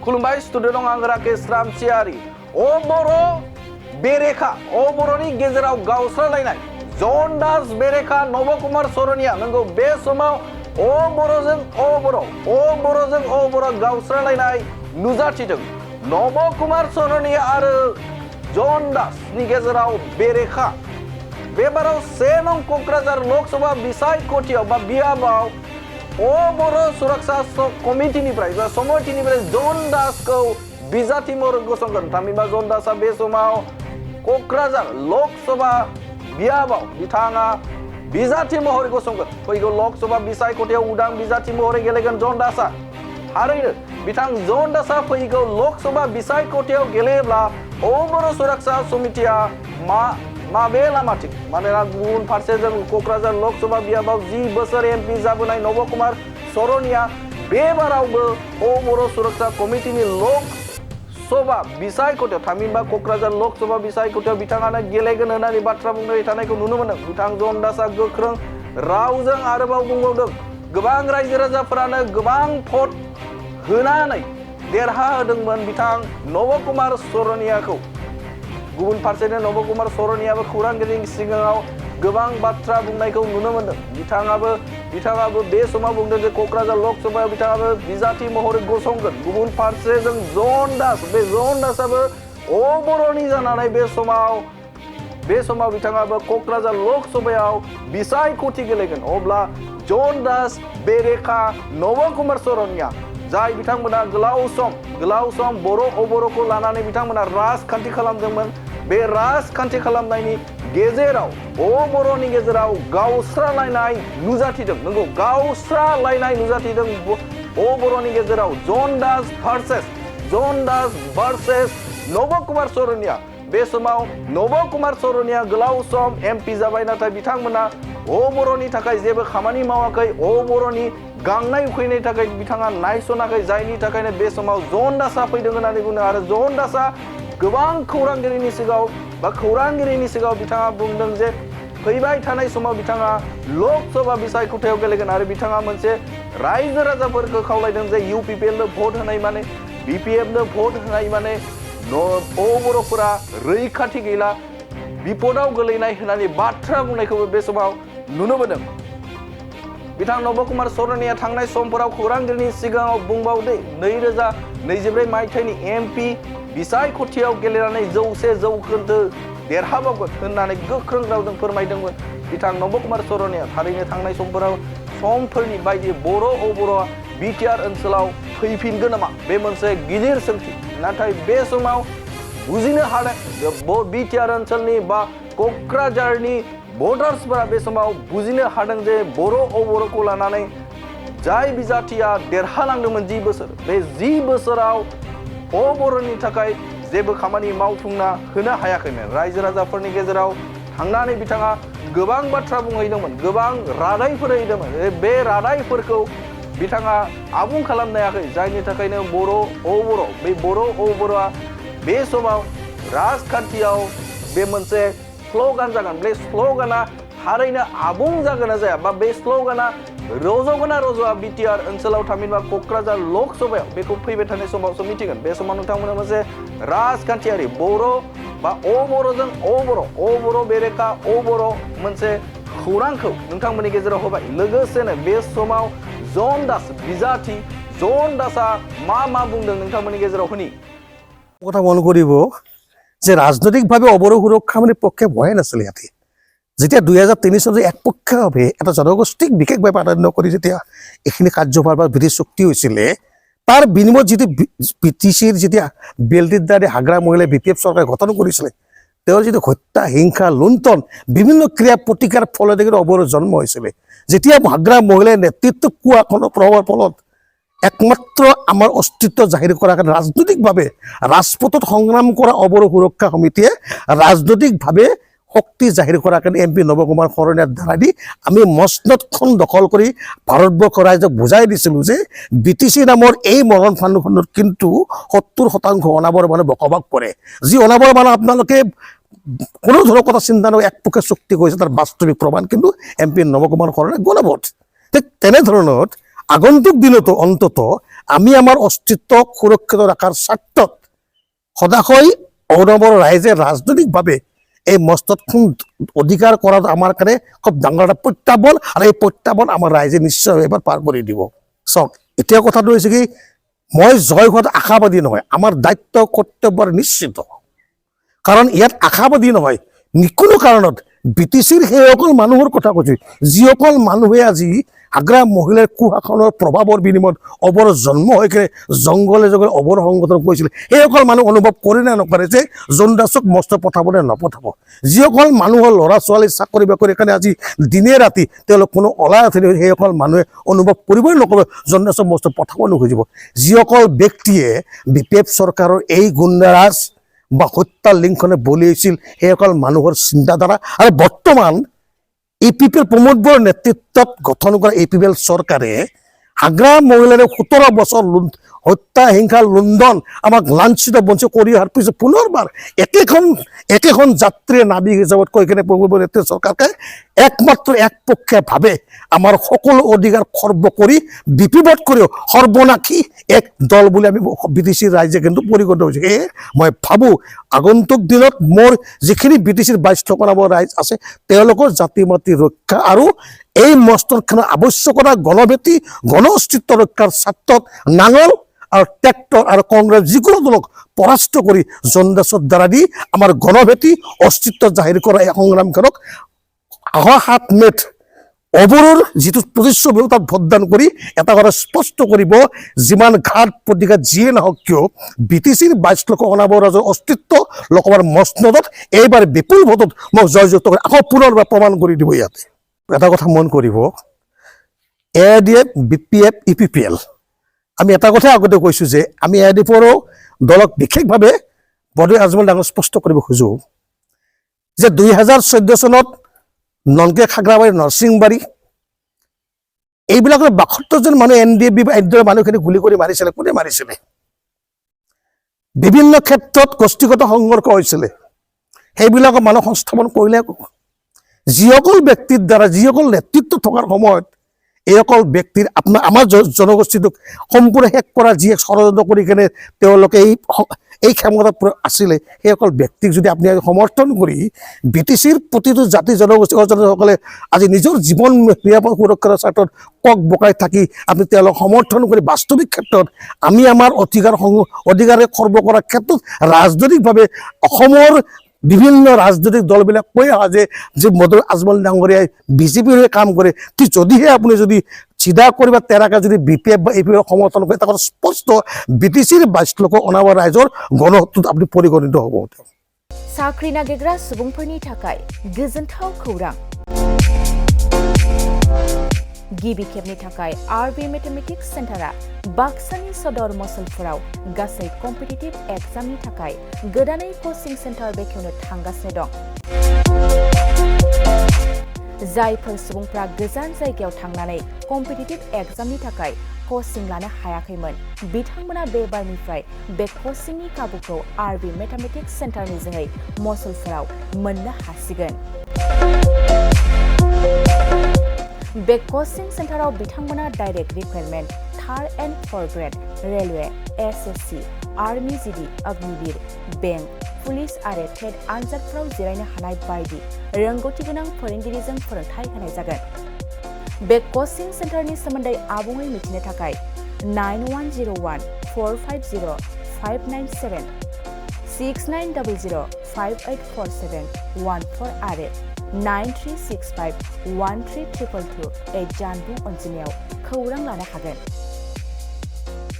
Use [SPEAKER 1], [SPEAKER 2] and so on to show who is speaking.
[SPEAKER 1] खुलुमबाय स्टुडिअ दं आं राकेश रामसियारि बर' बेरेखा बर'नि गेजेराव गावस्रालायनाय जन दास बेरेखा नबकुमार सरनिया नंगौ बे समाव बर'जों बर' गावस्रालायनाय नुजाथिदों नबकुमार सरनिया आरो जन दासनि गेजेराव बेरेखा बेबाराव 1 नं क'क्राझार लकसभा बिसायख'थियाव बा बियाबाव बर' सुरक्षा कमिटिनिफ्राय बा समितिनिफ्राय जन दासखौ बिजाथि महरै गसंगोन थामहिनबा जन दासआ बे समाव क'क्राझार लकसभा बियाबाव बिथाङा बिजाथि महरै गसंगोन फैगौ लकसभा बिसायख'थियाव उदां बिजाथि महरै गेलेगोन जन दासआ थारैनो बिथां जन दासआ फैगौ लकसभा बिसायख'थियाव गेलेयोब्ला बर' सुरक्षा समितिया माबे लामाथिं मानोना गुबुन फारसे जों क'क्राझार लकसभा बियाबाव 10 बोसोर एमपि जाबोनाय नबकुमार सरनिया बेबारावबो बर' सुरक्षा कमिटिनि लकसभा बिसायख'थियाव थामहिनबा क'क्राझार लकसभा बिसायख'थियाव बिथाङानो गेलेगोन होननानै बाथ्रा बुंबाय थानायखौ नुनो मोनदों बिथां जन दासआ गोख्रों रावजों आरोबाव बुंबावदों गोबां रायजो राजाफोरानो गोबां भट होनानै देरहाहोदोंमोन बिथां नबकुमार सरनियाखौ गुबुन फारसेनो नबकुमार सरनियाबो खौरांगिरिनि सिगाङाव गोबां बाथ्रा बुंनायखौ नुनो मोनदों बिथाङाबो बे समाव बुंदों जे क'क्राझार लकसभायाव बिथाङाबो बिजाथि महरै गसंगोन गुबुन फारसे जों जन दासआबो बर'नि जानानै बे समाव बिथाङाबो क'क्राझार लकसभायाव बिसायख'थि गेलेगोन अब्ला जन दास बेरेखा नबकुमार सरनिया जाय बिथांमोना गोलाव सम बर'खौ लानानै बिथांमोना राजखान्थि खालामदोंमोन बे राजखान्थि खालामनायनि गेजेराव बर'नि गेजेराव गावस्रालायनाय नुजाथिदों नंगौ गावस्रालायनाय नुजाथिदों बर'नि गेजेराव जन दास भार्सेस नबकुमार सरनिया बे समाव नबकुमार सरनिया गोलाव सम एमपि जाबाय नाथाय बिथांमोना बर'नि थाखाय जेबो खामानि मावाखै बर'नि गांनाय उखैनायनि थाखाय बिथाङा नायसनाखै जायनि थाखायनो बे समाव जन दासआ फैदों होननानै बुङो आरो जन दासआ गोबां खौरांगिरिनि सिगाङाव बिथाङा बुंदों जे फैबाय थानाय समाव बिथाङा लकसभा बिसायख'थियाव गेलेगोन आरो बिथाङा मोनसे रायजो राजाफोरखौ खावलायदों जे इउपिपिएलनो भट होनाय माने बिपिएफनो भट होनाय माने बर'फोरा रैखाथि गैला बिपदाव गोलैनाय होननानै बाथ्रा बुंनायखौबो बे समाव नुनो मोनदों बिथां नबकुमार सरनिया थांनाय समफोराव खौरांगिरिनि सिगाङाव बुंबावदो 2024 मायथाइनि एमपि बिसायख'थियाव गेलेनानै 100% देरहाबावगोन होननानै गोख्रों रावजों फोरमायदोंमोन बिथां नबकुमार सरनिया थारैनो थांनाय समफोरनि बायदि बर'आ बिटिआर ओनसोलाव फैफिनगोन नामा बे मोनसे गिदिर सोंथि नाथाय बे समाव बुजिनो हादों बिटिआर ओनसोलनि बा क'क्राझारनि भटार्सफोरा बे समाव बुजिनो हादों जे बर'खौ लानानै जाय बिजाथिया देरहालांदोंमोन 10 बोसोर बे 10 बोसोराव बर'नि थाखाय जेबो खामानि मावफुंना होनो हायाखैमोन रायजो राजाफोरनि गेजेराव थांनानै बिथाङा गोबां बाथ्रा बुंहैदोंमोन गोबां रादायफोर हैदोंमोन बे रादायफोरखौ बिथाङा आबुं खालामनो हायाखै जायनि थाखायनो बर'आ बे समाव राजखान्थियाव बे मोनसे स्ल'गान जागोन बे स्ल'गाना थारैनो आबुं जागोन ना जाया बा बे स्ल'गाना रज'गोन ना रज'आ बिटिआर ओनसोलाव थामहिनबा क'क्राझार लकसभायाव बेखौ फैबाय थानाय समावसो मिथिगोन बे समाव नोंथांमोना मोनसे राजखान्थियारि बर' बा बर'जों बर' बेरेखा बर' मोनसे खौरांखौ नोंथांमोननि गेजेराव होबाय लोगोसेनो बे समाव जन दासआ मा बुंदों नोंथांमोननि गेजेराव होनि
[SPEAKER 2] কথা মন কৰিব যে ৰাজনৈতিকভাৱে অবৰো সুৰক্ষা মানে পক্ষে ভয় নাছিল ইয়াতে যেতিয়া 2003 চনত একপক্ষীয়ভাৱে এটা জনগোষ্ঠীক বিশেষভাৱে প্ৰাধান্য কৰি যেতিয়া এইখিনি কাৰ্যভাৰ বা ব্ৰিটিছ চুক্তি হৈছিলে তাৰ বিনিময়ত যিটো পিটিচিৰ যেতিয়া বেলটিৰ দ্বাৰা হাগৰা মহিলাই বিপিএফ চৰকাৰে গঠন কৰিছিলে তেওঁৰ যিটো হত্যা হিংসা লুণ্ঠন বিভিন্ন ক্ৰিয়া প্ৰতিকাৰ ফলত অবৰো জন্ম হৈছিলে যেতিয়া হাগৰা মহিলাই নেতৃত্ব কোৱাখনৰ প্ৰভাৱৰ ফলত একমাত্ৰ আমাৰ অস্তিত্ব জাহিৰ কৰাৰ কাৰণে ৰাজনৈতিকভাৱে ৰাজপথত সংগ্ৰাম কৰা অবৰো সুৰক্ষা সমিতিয়ে ৰাজনৈতিকভাৱে শক্তি জাহিৰ কৰাৰ কাৰণে এমপি নবকুমাৰ শৰণীয়াৰ দ্বাৰা দি আমি মসনদখন দখল কৰি ভাৰতবৰ্ষৰ ৰাইজক বুজাই দিছিলোঁ যে বিটিচি নামৰ এই মৰণ ফাণ্ডখনত কিন্তু 70% অনাবৰ মানে বসবাস কৰে যি অনাবৰ মানে আপোনালোকে কোনো ধৰণৰ কথা চিন্তা নকৰি একপক্ষে চুক্তি কৰিছে তাৰ বাস্তৱিক প্ৰমাণ কিন্তু এমপি নবকুমাৰ শৰণীয়া গণভোট ঠিক তেনেধৰণত আগন্তুক দিনতো অন্তত আমি আমাৰ অস্তিত্ব সুৰক্ষিত ৰখাৰ স্বাৰ্থত সদায় অনাবৰ ৰাইজে ৰাজনৈতিকভাৱে এই মস্তখন অধিকাৰ কৰাটো আমাৰ কাৰণে খুব ডাঙৰ এটা প্ৰত্যাহ্বান আৰু এই প্ৰত্যাহ্বান আমাৰ ৰাইজে নিশ্চয় এবাৰ পাৰ কৰি দিব চাওক এতিয়া কথাটো হৈছে কি মই জয় হোৱাত আশাবাদী নহয় আমাৰ দায়িত্ব কৰ্তব্য নিশ্চিত কাৰণ ইয়াত আশাবাদী নহয় নিকোনো কাৰণত বিটিচিৰ সেইসকল মানুহৰ কথা কৈছোঁ যিসকল মানুহে আজি আগ্ৰা মহিলাৰ কুশাসনৰ প্ৰভাৱৰ বিনিময়ত অবৰ জন্ম হৈ কিনে জংঘলে জংঘলে অবৰ সংগঠন কৰিছিল সেইসকল মানুহ অনুভৱ কৰে নে নকৰে যে জোনদাসক মস্ত পঠাব নে নপঠাব যিসকল মানুহৰ ল'ৰা ছোৱালী চাকৰি বাকৰি কাৰণে আজি দিনে ৰাতি তেওঁলোক কোনো অলাই আথনি সেইসকল মানুহে অনুভৱ কৰিবই নকৰে জোনদাসক মস্ত পঠাব নোখোজিব যিসকল ব্যক্তিয়ে বিপিএফ চৰকাৰৰ এই গুণ্ডাৰাজ বা হত্যাৰ লিংখনে বলি হৈছিল সেইসকল মানুহৰ চিন্তাধাৰা আৰু বৰ্তমান APPL প্ৰমোদ বড়োৰ নেতৃত্বত গঠন কৰা APPL চৰকাৰে আগ্ৰা মহিলাৰে 17 বছৰ হত্যা হিংসা লুণ্ঠন আমাক লাঞ্ছিত বঞ্চিত কৰি অহাৰ পিছত পুনৰবাৰ একেখন যাত্ৰীৰ নাবিক হিচাপত কৈ কিনে প্ৰমোদ বড়োৰ নেতৃত্ব চৰকাৰকে একমাত্ৰ একপক্ষীয়ভাৱে আমাৰ সকলো অধিকাৰ খৰ্ব কৰি বিপদ কৰি সৰ্বনাশী এক দল বুলি আমি বিটিচিৰ ৰাইজে কিন্তু পৰিগণিত হৈছে সেয়ে মই ভাবোঁ আগন্তুক দিনত মোৰ যিখিনি বিটিচিৰ 22 লাখ ৰাইজ আছে তেওঁলোকৰ জাতি মাতৃ ৰক্ষা আৰু এই মস্তনখনৰ আৱশ্যকতা গণভেটি গণ অস্তিত্ব ৰক্ষাৰ স্বাৰ্থত নাঙল আৰু ট্ৰেক্টৰ আৰু কংগ্ৰেছ যিকোনো দলক পৰাস্ত কৰি জোনদাসৰ দ্বাৰা দি আমাৰ গণভেটি অস্তিত্ব জাহিৰ কৰা এই সংগ্ৰামখনক অহা 7 মে'ত অবৰৰ যিটো প্ৰতিচ্ছবি তাত ভোটদান কৰি এটা কথা স্পষ্ট কৰিব যিমান ঘাট প্ৰতিঘাত যিয়ে নহওক কিয় বিটিচিৰ 22 লাখ অনাবৰ ৰাজৰ অস্তিত্ব লোকসভাৰ মসনদত এইবাৰ বিপুল ভোটত মোক জয়যুক্ত কৰি আকৌ পুনৰবাৰ প্ৰমাণ কৰি দিব ইয়াতে এটা কথা মন কৰিব AIDF BPF EPPL আমি এটা কথা আগতে কৈছোঁ যে আমি AIDFৰো দলক বিশেষভাৱে বৰদৈ আজমল ডাঙৰ স্পষ্ট কৰিব খোজোঁ যে 2014 চনত নংকে খাগ্ৰাবাৰী নৰসিংবাৰী এইবিলাকৰ 72 জন মানুহ NDF বা মানুহখিনি গুলি কৰি মাৰিছিলে কোনে মাৰিছিলে বিভিন্ন ক্ষেত্ৰত গোষ্ঠীগত সংঘৰ্ষ হৈছিলে সেইবিলাকৰ মানুহ সংস্থাপন কৰিলে যিসকল ব্যক্তিৰ দ্বাৰা যিসকল নেতৃত্ব থকাৰ সময়ত এইসকল ব্যক্তিৰ আমাৰ জনগোষ্ঠীটোক সম্পূৰ্ণ শেষ কৰা যি ষড়যন্ত্ৰ কৰি কেনে তেওঁলোকে এই ক্ষমতাত আছিলে সেইসকল ব্যক্তিক যদি আপুনি সমৰ্থন কৰি বিটিচিৰ প্ৰতিটো জাতি জনগোষ্ঠীসকলে আজি নিজৰ জীৱন নিৰাপদ সুৰক্ষাৰ স্বাৰ্থত কক বকাই থাকি আপুনি তেওঁলোকক সমৰ্থন কৰি বাস্তৱিক ক্ষেত্ৰত আমি আমাৰ অধিকাৰে খৰ্ব কৰাৰ ক্ষেত্ৰত ৰাজনৈতিকভাৱে অসমৰ বিভিন্ন ৰাজনৈতিক দলবিলাক কৈ অহা যে বৰদৈ আজমল ডাঙৰীয়াই বিজেপিৰ হৈ কাম কৰে যদিহে আপুনি যদি চিধা কৰিবা তেৰাকে যদি BPF বা APPL সমৰ্থন কৰে তাৰ স্পষ্ট বিটিচিৰ 22 লাখ অনাবৰ ৰাইজৰ গণহত্যাত আপুনি পৰিগণিত হ'ব
[SPEAKER 3] साख्रि नागिरग्रा सुबुंफोरनि थाखाय गोजोनथाव खौरां गिबि खेबनि थाखाय RB मेथमेटिक्स सेन्टारा बाक्सानि सदर मसलफोराव गासै कम्पिटिटिभ एग्जामनि थाखाय गोदानै कोचिं सेन्टार बेखेवनो थांगासिनो दं जायफोर सुबुंफ्रा गोजान जायगायाव थांनानै कम्पिटिटिभ एग्जामनि थाखाय कोचिं लानो हायाखैमोन बिथांमोना बे बारनिफ्राय बे कोचिंनि खाबुखौ RB मेथमेटिक्स सेन्टारनि जोहै मसलफोराव मोननो हासिगोन बे कोचिं सेन्टाराव बिथांमोना direct requirement 3rd and 4th grade railway SSC army GD Agniveer bank police आरो टेट आनजादफोराव जिरायनो हानाय बायदि रोंगौथि गोनां फोरोंगिरिजों फोरोंथाय होनाय जागोन बे कोचिं सेन्टारनि सोमोन्दै आबुङै मिथिनो थाखाय 9101450597 6900584714 आरो 9365132228 जानबुं अनजिमायाव खौरां लानो हागोन